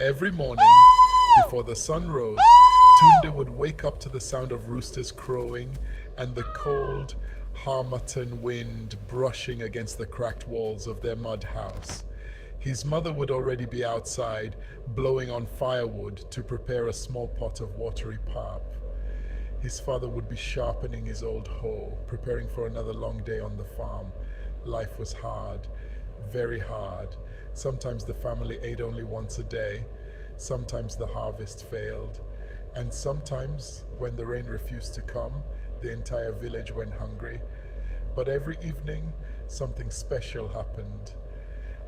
Every morning, before the sun rose, Tunde would wake up to the sound of roosters crowing and the cold harmattan wind brushing against the cracked walls of their mud house. His mother would already be outside, blowing on firewood to prepare a small pot of watery pap. His father would be sharpening his old hoe, preparing for another long day on the farm. Life was hard, very hard. Sometimes the family ate only once a day. Sometimes the harvest failed. And sometimes, when the rain refused to come, the entire village went hungry. But every evening, something special happened.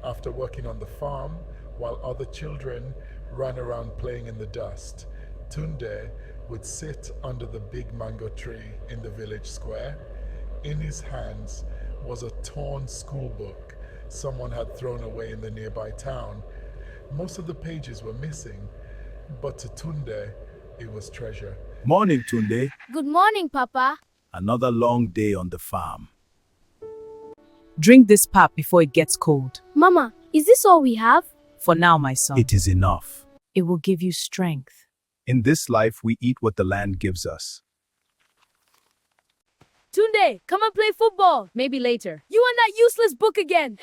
After working on the farm, while other children ran around playing in the dust, Tunde would sit under the big mango tree in the village square. In his hands was a torn schoolbook someone had thrown away in the nearby town. Most of the pages were missing, but to Tunde, it was treasure. Morning, Tunde. Good morning, Papa. Another long day on the farm. Drink this pap before it gets cold. Mama, is this all we have? For now, my son. It is enough. It will give you strength. In this life, we eat what the land gives us. Tunde, come and play football. Maybe later. You and that useless book again.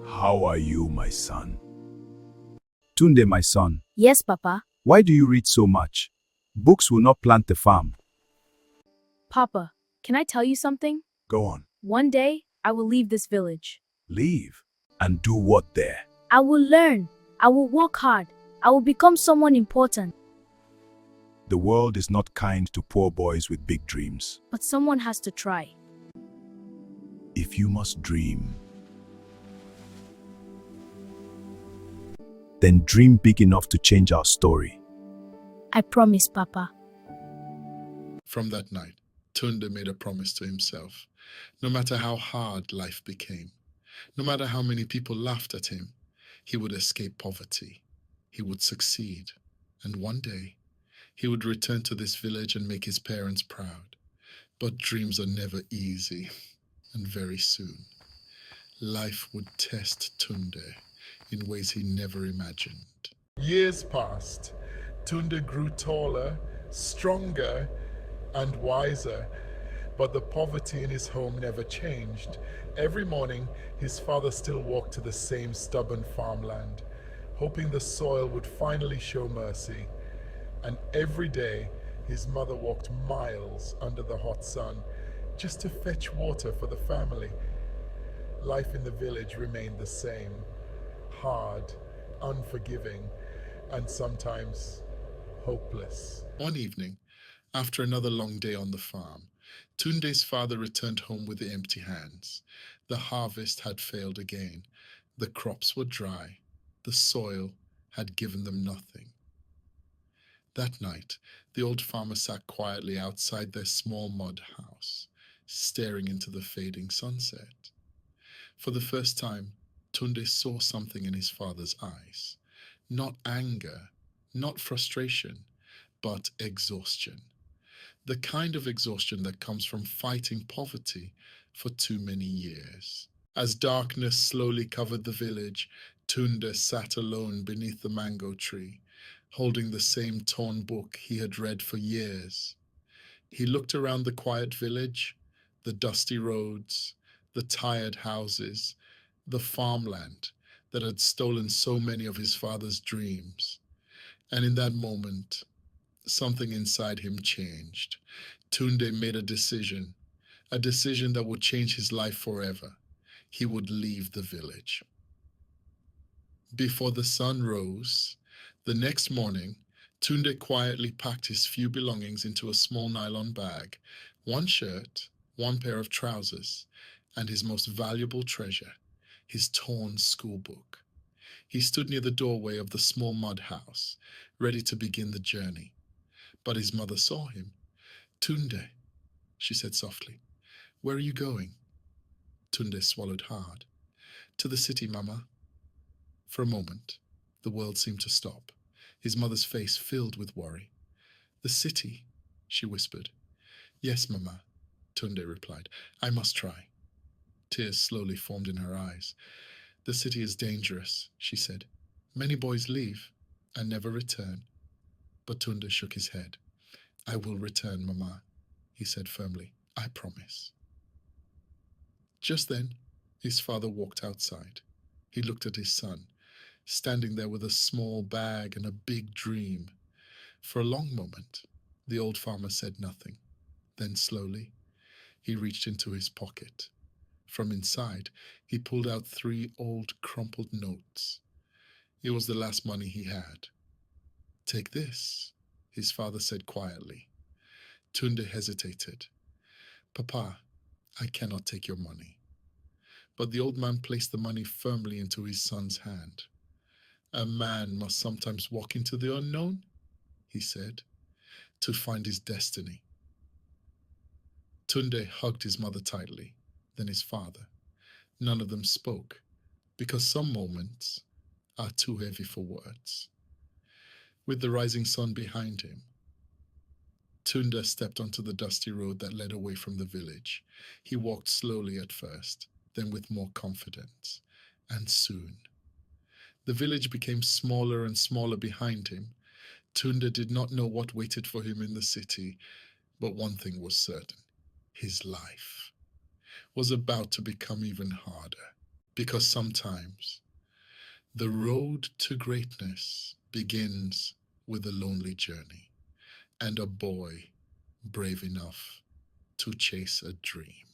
How are you, my son? Tunde, my son, Yes, Papa. why do you read so much? Books will not plant the farm. Papa, can I tell you something? Go on. One day, I will leave this village. Leave. And do what there? I will learn. I will work hard. I will become someone important. The world is not kind to poor boys with big dreams. But someone has to try. If you must dream, then dream big enough to change our story. I promise, Papa. From that night, Tunde made a promise to himself. No matter how hard life became, no matter how many people laughed at him, he would escape poverty. He would succeed. And one day, he would return to this village and make his parents proud. But dreams are never easy. And very soon, life would test Tunde in ways he never imagined. Years passed. Tunde grew taller, stronger, and wiser. But the poverty in his home never changed. Every morning, his father still walked to the same stubborn farmland, hoping the soil would finally show mercy. And every day, his mother walked miles under the hot sun just to fetch water for the family. Life in the village remained the same, hard, unforgiving, and sometimes hopeless. One evening, after another long day on the farm, Tunde's father returned home with empty hands. The harvest had failed again. The crops were dry. The soil had given them nothing. That night, the old farmer sat quietly outside their small mud house, staring into the fading sunset. For the first time, Tunde saw something in his father's eyes. Not anger, not frustration, but exhaustion. The kind of exhaustion that comes from fighting poverty for too many years. As darkness slowly covered the village, Tunde sat alone beneath the mango tree, holding the same torn book he had read for years. He looked around the quiet village, the dusty roads, the tired houses, the farmland that had stolen so many of his father's dreams. And in that moment, something inside him changed. Tunde made a decision that would change his life forever. He would leave the village. Before the sun rose, the next morning, Tunde quietly packed his few belongings into a small nylon bag, one shirt, one pair of trousers, and his most valuable treasure, his torn schoolbook. He stood near the doorway of the small mud house, ready to begin the journey. But his mother saw him. "Tunde," she said softly, "where are you going?" Tunde swallowed hard. "To the city, Mama." For a moment, The world seemed to stop. His mother's face filled with worry. The city, she whispered. Yes, Mama, Tunde replied. I must try. Tears slowly formed in her eyes. The city is dangerous, she said. Many boys leave and never return. But Tunde shook his head. I will return, Mama, he said firmly. I promise. Just then, his father walked outside. He looked at his son, standing there with a small bag and a big dream. For a long moment, the old farmer said nothing. Then slowly, he reached into his pocket. From inside, he pulled out 3 old crumpled notes. It was the last money he had. Take this, his father said quietly. Tunde hesitated. Papa, I cannot take your money. But the old man placed the money firmly into his son's hand. A man must sometimes walk into the unknown, he said, to find his destiny. Tunde hugged his mother tightly, then his father. None of them spoke, because some moments are too heavy for words. With the rising sun behind him, Tunde stepped onto the dusty road that led away from the village. He walked slowly at first, then with more confidence, and soon the village became smaller and smaller behind him. Tunde did not know what waited for him in the city, but one thing was certain. His life was about to become even harder, because sometimes the road to greatness begins with a lonely journey and a boy brave enough to chase a dream.